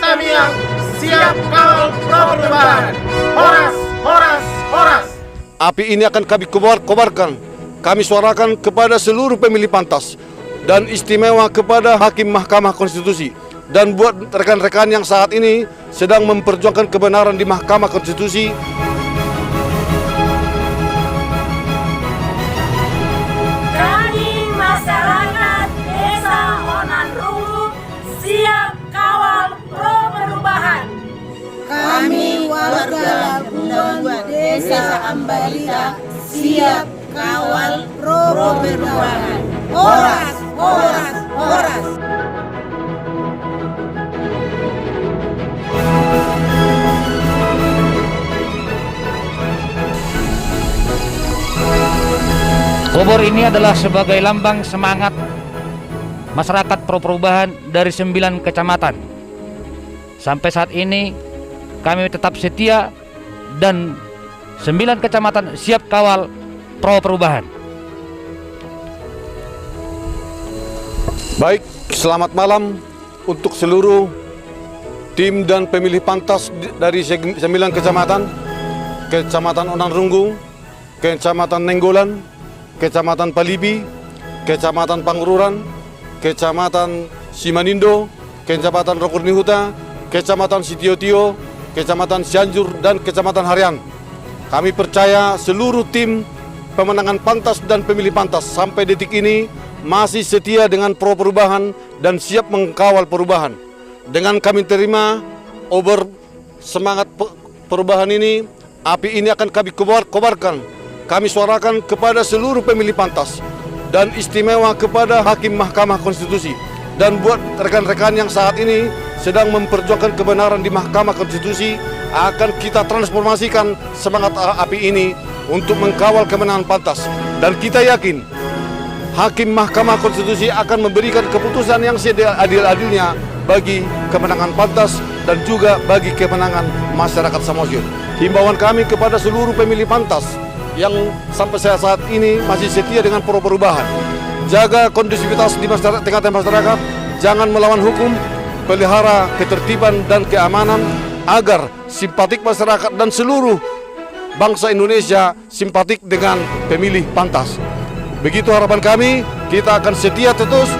kami yang siap kawal pro perubahan. Horas, horas, horas. Api ini akan kami kobarkan. Kami suarakan kepada seluruh pemilih pantas dan istimewa kepada Hakim Mahkamah Konstitusi. Dan buat rekan-rekan yang saat ini sedang memperjuangkan kebenaran di Mahkamah Konstitusi, kami masyarakat Desa Onanrungu siap kawal pro perubahan. Kami warga Labuan Desa Ambalita siap kawal pro perubahan. Horas, horas, horas. Obor ini adalah sebagai lambang semangat masyarakat pro perubahan dari 9 kecamatan. Sampai saat ini kami tetap setia dan 9 kecamatan siap kawal pro perubahan. baik, selamat malam untuk seluruh tim dan pemilih pantas dari 9 kecamatan, Kecamatan Onanrungu, Kecamatan Nenggolan, Kecamatan Palibi, Kecamatan Pangururan, Kecamatan Simanindo, Kecamatan Rokurnihuta, Kecamatan Sitiotio, Kecamatan Cianjur, dan Kecamatan Harian. Kami percaya seluruh tim pemenangan pantas dan pemilih pantas sampai detik ini masih setia dengan pro perubahan dan siap mengkawal perubahan. Dengan kami terima obor semangat perubahan ini, api ini akan kami kobarkan. Kami suarakan kepada seluruh pemilih pantas dan istimewa kepada Hakim Mahkamah Konstitusi. Dan buat rekan-rekan yang saat ini sedang memperjuangkan kebenaran di Mahkamah Konstitusi, akan kita transformasikan semangat api ini untuk mengkawal kemenangan pantas. Dan kita yakin Hakim Mahkamah Konstitusi akan memberikan keputusan yang seadil-adilnya bagi kemenangan pantas dan juga bagi kemenangan masyarakat Samosir. Himbauan kami kepada seluruh pemilih pantas yang sampai saat ini masih setia dengan pro perubahan. Jaga kondusivitas di tengah-tengah masyarakat, jangan melawan hukum, pelihara ketertiban dan keamanan agar simpatik masyarakat dan seluruh bangsa Indonesia simpatik dengan pemilih pantas. Begitu harapan kami, kita akan setia terus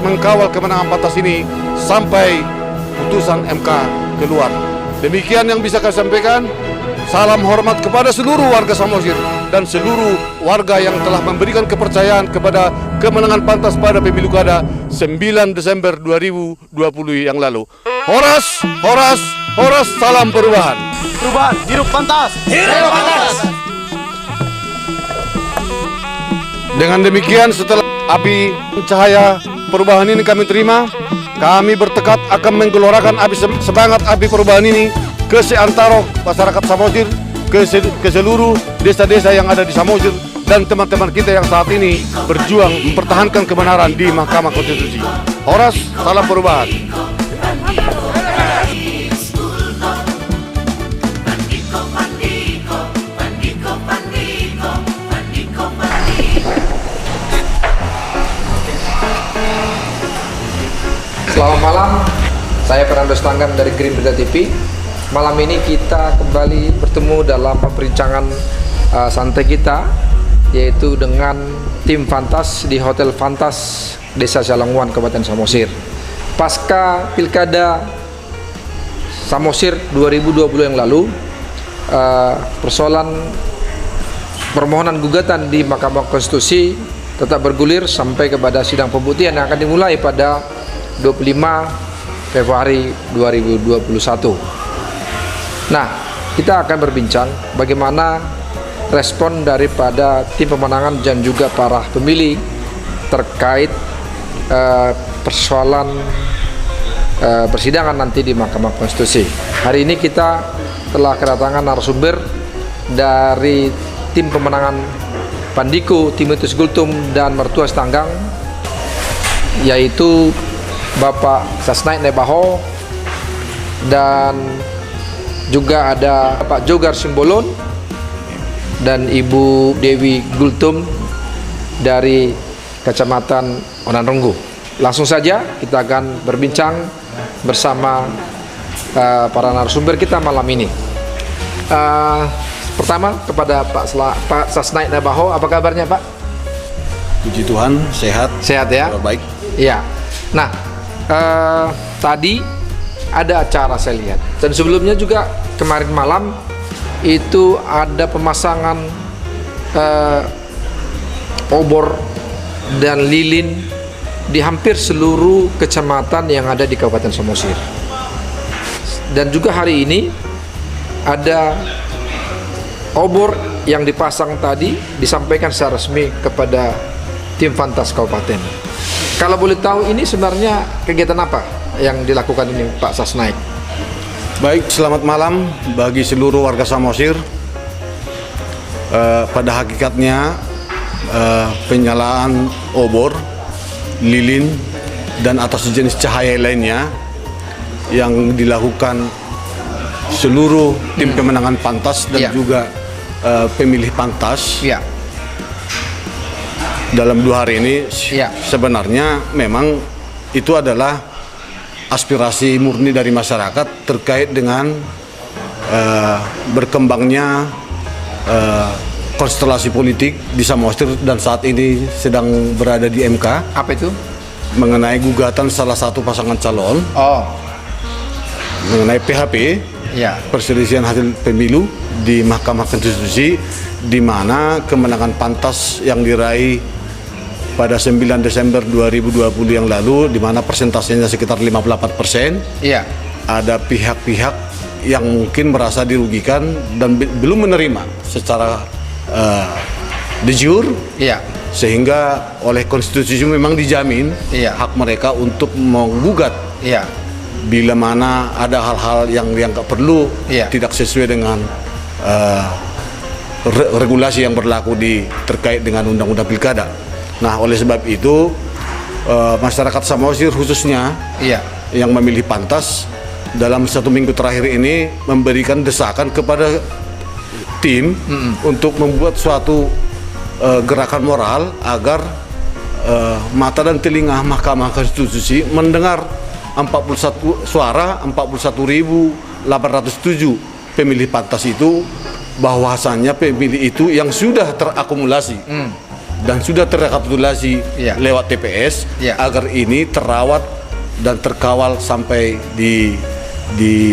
mengkawal kemenangan pantas ini sampai putusan MK keluar. Demikian yang bisa kami sampaikan. Salam hormat kepada seluruh warga Samosir dan seluruh warga yang telah memberikan kepercayaan kepada kemenangan pantas pada pemilu kada 9 Desember 2020 yang lalu. Horas, horas, horas, salam perubahan. Perubahan, hidup pantas. Hidup pantas. Dengan demikian, setelah api cahaya perubahan ini kami terima, kami bertekad akan menggelorakan semangat api perubahan ini ke seantero masyarakat Samosir, ke seluruh desa-desa yang ada di Samosir, dan teman-teman kita yang saat ini berjuang mempertahankan kebenaran di Mahkamah Konstitusi. Horas, salam perubahan. Selamat malam, saya Fernando Stanggan dari Green Berita TV. Malam ini kita kembali bertemu dalam perbincangan santai kita, yaitu dengan tim Fantas di Hotel Fantas Desa Jalangwan, Kabupaten Samosir. Pasca Pilkada Samosir 2020 yang lalu, persoalan permohonan gugatan di Mahkamah Konstitusi tetap bergulir sampai kepada sidang pembuktian yang akan dimulai pada 25 Februari 2021. Nah, kita akan berbincang bagaimana respon daripada tim pemenangan dan juga para pemilih terkait persoalan persidangan nanti di Mahkamah Konstitusi. Hari ini kita telah kedatangan narasumber dari tim pemenangan Pandiko, Timotius Gultum, dan Mertua Stanggang, yaitu Bapak Sasnaik Nebaho, dan juga ada Pak Jogar Simbolon dan Ibu Dewi Gultum dari Kecamatan Onanrungu. Langsung saja kita akan berbincang bersama para narasumber kita malam ini. Pertama kepada Pak Sasnaik Nabaho, apa kabarnya Pak? Puji Tuhan, sehat. Sehat ya? Baik. Iya. Nah, tadi ada acara saya lihat, dan sebelumnya juga kemarin malam itu ada pemasangan obor dan lilin di hampir seluruh kecamatan yang ada di Kabupaten Samosir. Dan juga hari ini ada obor yang dipasang tadi disampaikan secara resmi kepada tim Fantas Kabupaten. Kalau boleh tahu ini sebenarnya kegiatan apa yang dilakukan ini Pak Sasnaik? Baik, selamat malam bagi seluruh warga Samosir. Pada hakikatnya penyalaan obor, lilin, dan atas jenis cahaya lainnya yang dilakukan seluruh tim pemenangan Pantas dan juga pemilih Pantas dalam 2 hari ini sebenarnya memang itu adalah aspirasi murni dari masyarakat terkait dengan berkembangnya konstelasi politik di Samosir dan saat ini sedang berada di MK. Apa itu? Mengenai gugatan salah satu pasangan calon. Mengenai PHP, perselisihan hasil pemilu di Mahkamah Konstitusi, di mana kemenangan Pantas yang diraih pada 9 Desember 2020 yang lalu, di mana persentasenya sekitar 58%. Ada pihak-pihak yang mungkin merasa dirugikan dan belum menerima secara de jure, sehingga oleh konstitusi memang dijamin hak mereka untuk menggugat bila mana ada hal-hal yang nggak perlu, tidak sesuai dengan regulasi yang berlaku terkait dengan undang-undang pilkada. Nah, oleh sebab itu masyarakat Samosir khususnya yang memilih Pantas dalam 1 minggu terakhir ini memberikan desakan kepada tim untuk membuat suatu gerakan moral agar mata dan telinga Mahkamah Konstitusi mendengar 41 suara 41.807 pemilih Pantas itu, bahwasannya pemilih itu yang sudah terakumulasi dan sudah terrekapitulasi lewat TPS agar ini terawat dan terkawal sampai di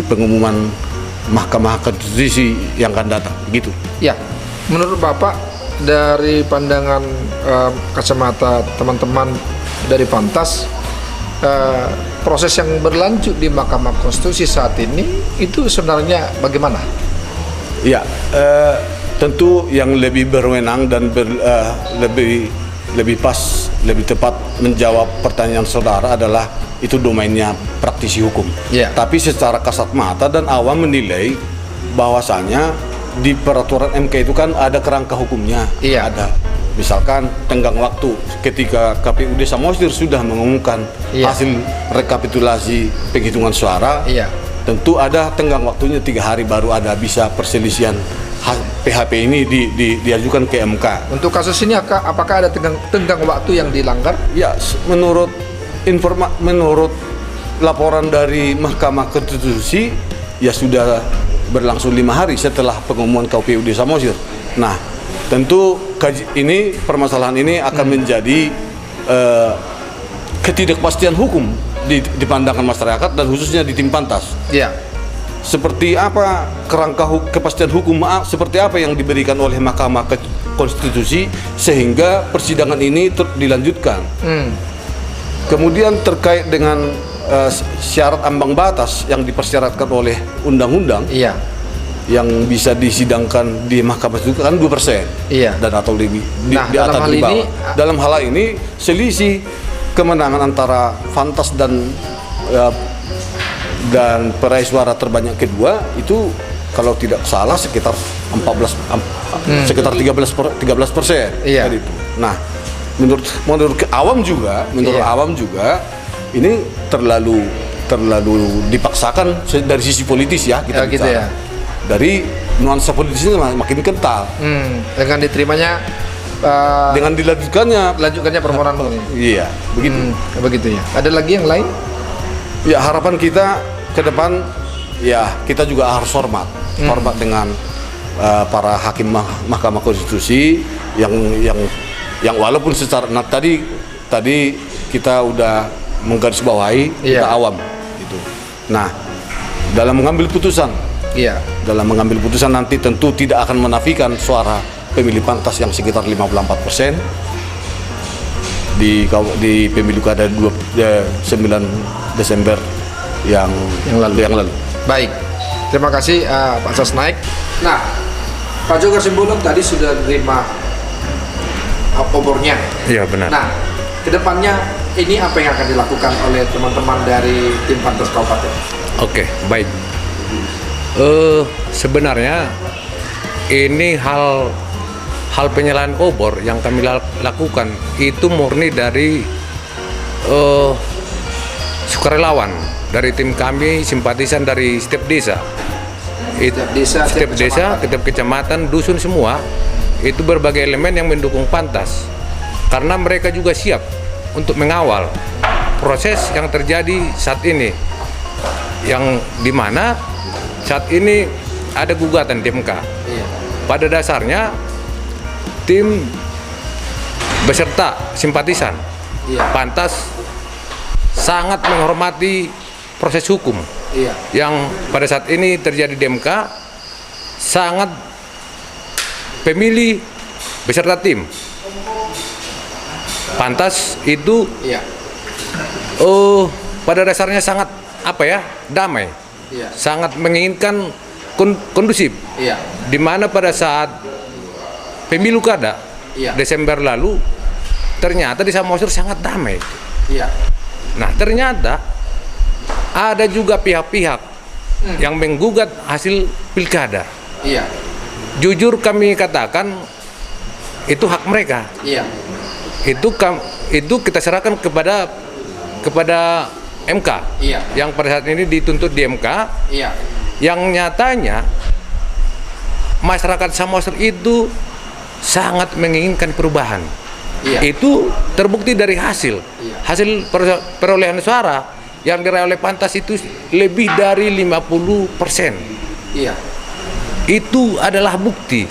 pengumuman Mahkamah Konstitusi yang akan datang, begitu. Ya, menurut Bapak dari pandangan kacamata teman-teman dari Pantas, proses yang berlanjut di Mahkamah Konstitusi saat ini itu sebenarnya bagaimana? Ya, tentu yang lebih berwenang dan lebih pas, lebih tepat menjawab pertanyaan saudara adalah itu domainnya praktisi hukum. Tapi secara kasat mata dan awam menilai bahwasanya di peraturan MK itu kan ada kerangka hukumnya. Ada misalkan tenggang waktu ketika KPUD Samosir sudah mengumumkan hasil rekapitulasi penghitungan suara, tentu ada tenggang waktunya 3 hari baru ada bisa perselisihan PHP ini diajukan ke MK. Untuk kasus ini apakah ada tenggang waktu yang dilanggar? Ya, menurut laporan dari Mahkamah Konstitusi ya sudah berlangsung 5 hari setelah pengumuman KPUD Samosir. Nah, tentu permasalahan ini akan menjadi ketidakpastian hukum di pandangan masyarakat dan khususnya di tim Pantas. Seperti apa kerangka kepastian hukum, seperti apa yang diberikan oleh Mahkamah Konstitusi sehingga persidangan ini dilanjutkan. Kemudian terkait dengan syarat ambang batas yang dipersyaratkan oleh undang-undang, yang bisa disidangkan di Mahkamah Konstitusi kan 2% dan atau lebih di atas di bawah. Dalam hal ini selisih kemenangan antara Fantas dan peraih suara terbanyak kedua itu kalau tidak salah sekitar 13%. Nah, menurut awam juga, ini terlalu dipaksakan dari sisi politis ya kita bicara. Dari nuansa politisnya makin kental. Dengan diterimanya dengan dilanjutkannya permohonan ini. Iya, begitu. Begitu ya. Ada lagi yang lain? Ya, harapan kita ke depan ya kita juga harus hormat dengan para hakim Mahkamah Konstitusi yang walaupun secara tadi kita udah menggarisbawahi kita awam gitu. Nah, dalam mengambil putusan nanti tentu tidak akan menafikan suara pemilih pantas yang sekitar 54% di pemilu kada 9 Desember yang lalu. Baik, terima kasih Pak Sasnaik. Nah, Pak Jogar Simbolon tadi sudah menerima obornya. Iya, benar. Nah, kedepannya ini apa yang akan dilakukan oleh teman-teman dari tim Pantas Kabupaten? Oke, baik. Sebenarnya ini hal penyerahan obor yang kami lakukan itu murni dari sukarelawan dari tim kami, simpatisan dari setiap desa. Setiap desa, setiap kecamatan, dusun semua itu berbagai elemen yang mendukung Pantas karena mereka juga siap untuk mengawal proses yang terjadi saat ini, yang dimana saat ini ada gugatan di MK. Pada dasarnya tim beserta simpatisan Pantas sangat menghormati proses hukum yang pada saat ini terjadi di MK. Sangat pemilih beserta tim Pantas itu pada dasarnya sangat damai, sangat menginginkan kondusif, di mana pada saat pemilu kada Desember lalu ternyata di Samosir sangat damai. Nah, ternyata ada juga pihak-pihak yang menggugat hasil pilkada. Jujur kami katakan itu hak mereka. Itu kita serahkan kepada MK yang pada saat ini dituntut di MK. Yang nyatanya masyarakat Samosir itu sangat menginginkan perubahan. Itu terbukti dari hasil perolehan suara yang diraih oleh Pantas itu lebih dari 50%. Itu adalah bukti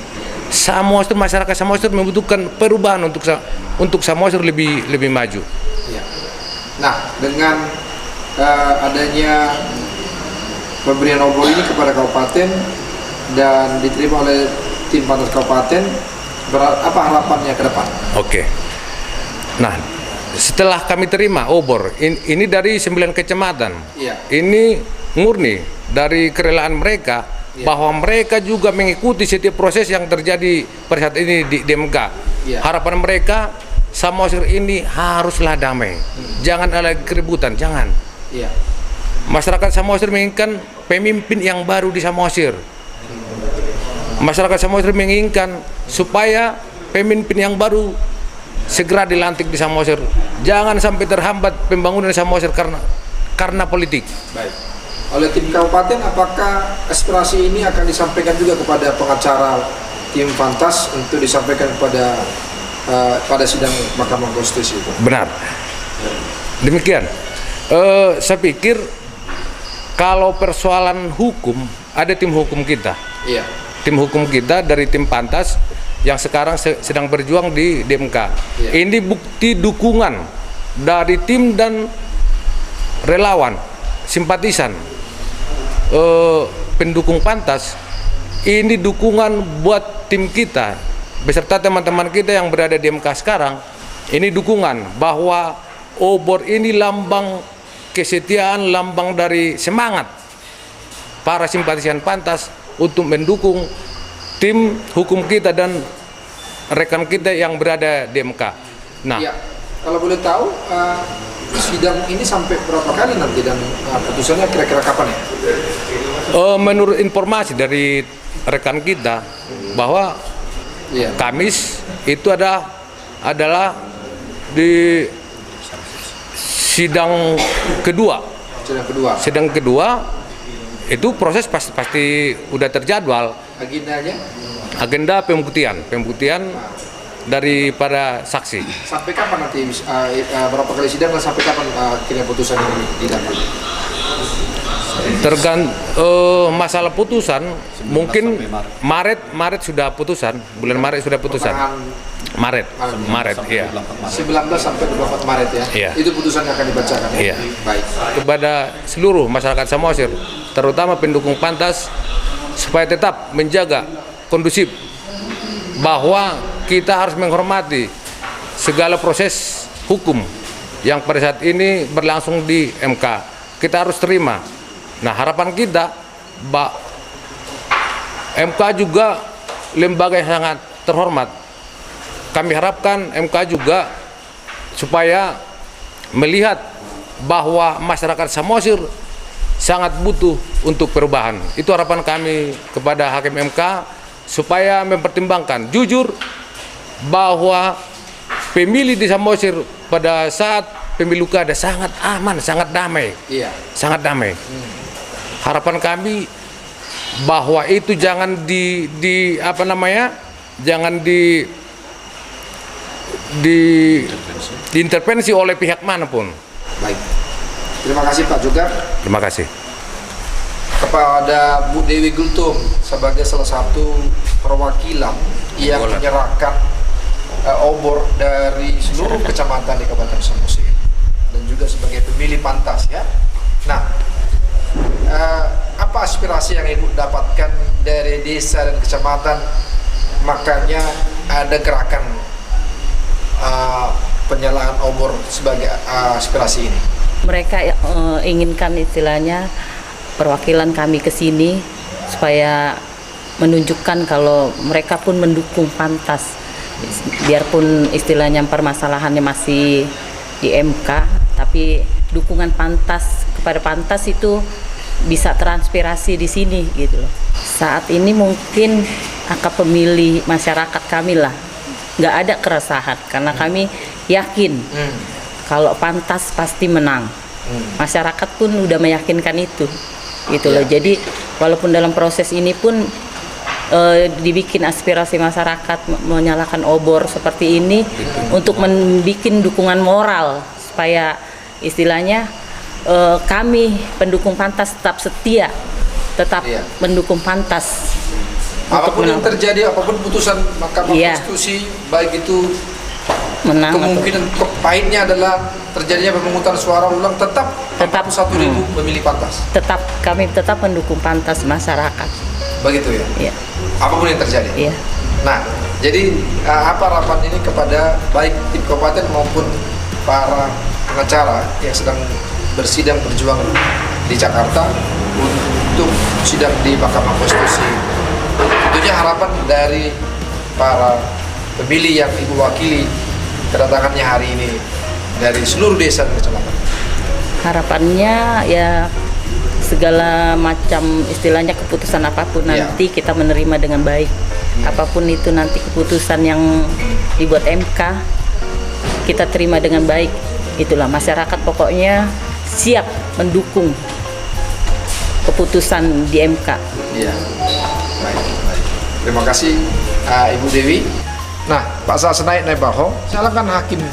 masyarakat Samosir membutuhkan perubahan untuk Samosir lebih maju. Nah, dengan adanya pemberian obor ini kepada kabupaten dan diterima oleh tim Pantas Kabupaten, apa harapannya ke depan? Oke. Nah, setelah kami terima obor ini dari 9 kecamatan, ini murni dari kerelaan mereka bahwa mereka juga mengikuti setiap proses yang terjadi pada saat ini di MK. Harapan mereka Samosir ini haruslah damai, jangan ada keributan, jangan. Masyarakat Samosir menginginkan pemimpin yang baru di Samosir. Masyarakat Samosir menginginkan supaya pemimpin yang baru segera dilantik di Samosir. Jangan sampai terhambat pembangunan Samosir karena politik. Baik. Oleh tim kabupaten, apakah aspirasi ini akan disampaikan juga kepada pengacara tim Pantas untuk disampaikan pada sidang Mahkamah Konstitusi itu? Benar. Demikian. Saya pikir kalau persoalan hukum ada tim hukum kita. Tim hukum kita dari tim Pantas yang sekarang sedang berjuang di MK. Ini bukti dukungan dari tim dan relawan, simpatisan, pendukung Pantas. Ini dukungan buat tim kita beserta teman-teman kita yang berada di MK sekarang. Ini dukungan bahwa obor ini lambang kesetiaan, lambang dari semangat para simpatisan Pantas untuk mendukung tim hukum kita dan rekan kita yang berada di MK. Nah, kalau boleh tahu sidang ini sampai berapa kali nanti dan putusannya kira-kira kapan ya? Menurut informasi dari rekan kita bahwa Kamis itu adalah di sidang kedua. Sidang kedua itu proses pasti udah terjadwal. Agendanya? Agenda pembuktian daripada saksi. Sampai kapan nanti berapa kali sidang dan sampai kapan akhirnya putusan ini didapat? Masalah putusan mungkin Maret sudah putusan, bulan Maret sudah putusan. Maret, iya. 19 sampai 24 Maret ya. Iya. Itu putusan yang akan dibacakan. Iya. Baik. Kepada seluruh masyarakat Samosir, terutama pendukung Pantas, supaya tetap menjaga kondusif, bahwa kita harus menghormati segala proses hukum yang pada saat ini berlangsung di MK. Kita harus terima. Nah, harapan kita, MK juga lembaga yang sangat terhormat. Kami harapkan MK juga supaya melihat bahwa masyarakat Samosir sangat butuh untuk perubahan. Itu harapan kami kepada Hakim MK, supaya mempertimbangkan jujur bahwa pemilih di Samosir pada saat pemilu kada sangat aman, sangat damai. Iya. Sangat damai. Harapan kami bahwa itu jangan jangan diintervensi oleh pihak manapun. Baik. Terima kasih Pak Jogar. Terima kasih. Kepada Bu Dewi Gultom sebagai salah satu perwakilan yang menyerahkan obor dari seluruh kecamatan di Kabupaten Samosir, dan juga sebagai pemilih Pantas ya. Nah, apa aspirasi yang Ibu dapatkan dari desa dan kecamatan, makanya ada gerakan penyalaan obor sebagai aspirasi ini? Mereka inginkan istilahnya perwakilan kami ke sini supaya menunjukkan kalau mereka pun mendukung Pantas, biarpun istilahnya permasalahannya masih di MK, tapi dukungan Pantas kepada Pantas itu bisa transpirasi di sini gitu loh. Saat ini mungkin angka pemilih masyarakat kami lah nggak ada keresahan, karena kami yakin kalau Pantas pasti menang. Masyarakat pun udah meyakinkan itu gitu loh. Jadi walaupun dalam proses ini pun dibikin aspirasi masyarakat menyalakan obor seperti ini untuk membuat dukungan moral supaya istilahnya kami pendukung Pantas tetap setia, tetap mendukung Pantas. Apapun yang terjadi, apapun putusan Mahkamah Konstitusi, baik itu menang, kemungkinan pahitnya adalah terjadinya pemungutan suara ulang, tetap 41.000 memilih Pantas. Kami tetap mendukung Pantas masyarakat. Begitu ya? Iya. Apapun yang terjadi. Iya. Nah, jadi apa harapan ini kepada baik tim kabupaten maupun para pengacara yang sedang bersidang berjuang di Jakarta untuk sidang di Mahkamah Konstitusi? Tentunya harapan dari para pemilih yang Ibu wakili kedatangannya hari ini dari seluruh desa dan kecamatan. Harapannya ya segala macam istilahnya keputusan apapun nanti kita menerima dengan baik. Apapun itu nanti keputusan yang dibuat MK kita terima dengan baik. Itulah masyarakat pokoknya siap mendukung keputusan di MK. Iya. Baik. Terima kasih Ibu Dewi. Nah, Pak Sasenaik Nebaho, silakan hakim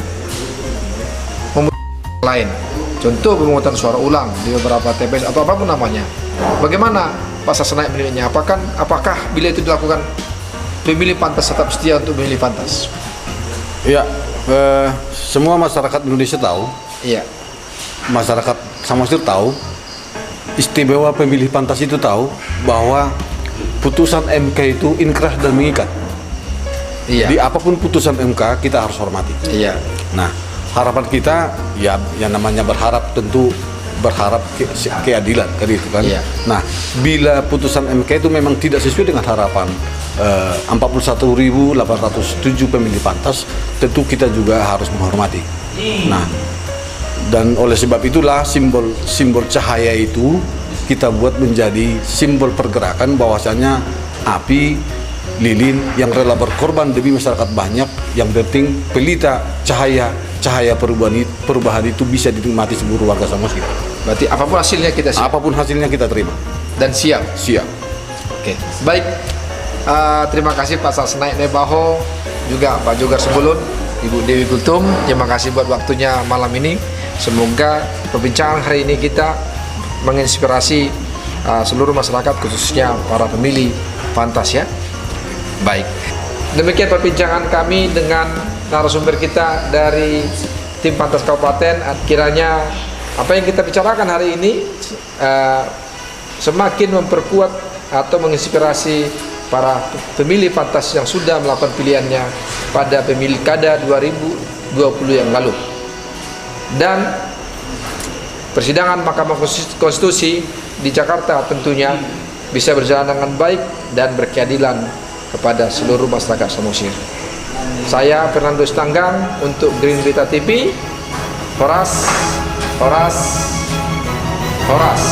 lain. Contoh pemungutan suara ulang di beberapa TPS atau apapun namanya. Bagaimana Pak Sasenaik menilainya? Apakah bila itu dilakukan pemilih Pantas tetap setia untuk memilih Pantas? Ya, semua masyarakat Indonesia tahu. Iya. Masyarakat Samosir tahu. Istimewa pemilih Pantas itu tahu bahwa putusan MK itu inkrah dan mengikat. Iya. Di apapun putusan MK kita harus hormati. Iya. Nah, harapan kita ya yang namanya berharap tentu berharap keadilan kan itu kan. Iya. Nah, bila putusan MK itu memang tidak sesuai dengan harapan 41.807 pemilih Pantas, tentu kita juga harus menghormati. Nah, dan oleh sebab itulah simbol cahaya itu kita buat menjadi simbol pergerakan bahwasanya api lilin yang rela berkorban demi masyarakat banyak, yang penting pelita cahaya perubahan itu bisa dinikmati seluruh warga Samosir. Berarti apapun hasilnya kita siap. Apapun hasilnya kita terima dan siap. Oke. Baik. Terima kasih Pak Sasenaik Nebaho, juga Pak Jogar Sebulun, Ibu Dewi Gultom. Terima kasih buat waktunya malam ini. Semoga perbincangan hari ini kita menginspirasi seluruh masyarakat, khususnya para pemilih Pantas ya. Baik, demikian perbincangan kami dengan narasumber kita dari tim Pantas Kabupaten. Kiranya apa yang kita bicarakan hari ini semakin memperkuat atau menginspirasi para pemilih Pantas yang sudah melakukan pilihannya pada Pilkada 2020 yang lalu. Dan persidangan Mahkamah Konstitusi di Jakarta tentunya bisa berjalan dengan baik dan berkeadilan kepada seluruh masyarakat Samosir. Saya Fernando Stanggang untuk Green Berita TV. Horas, horas, horas.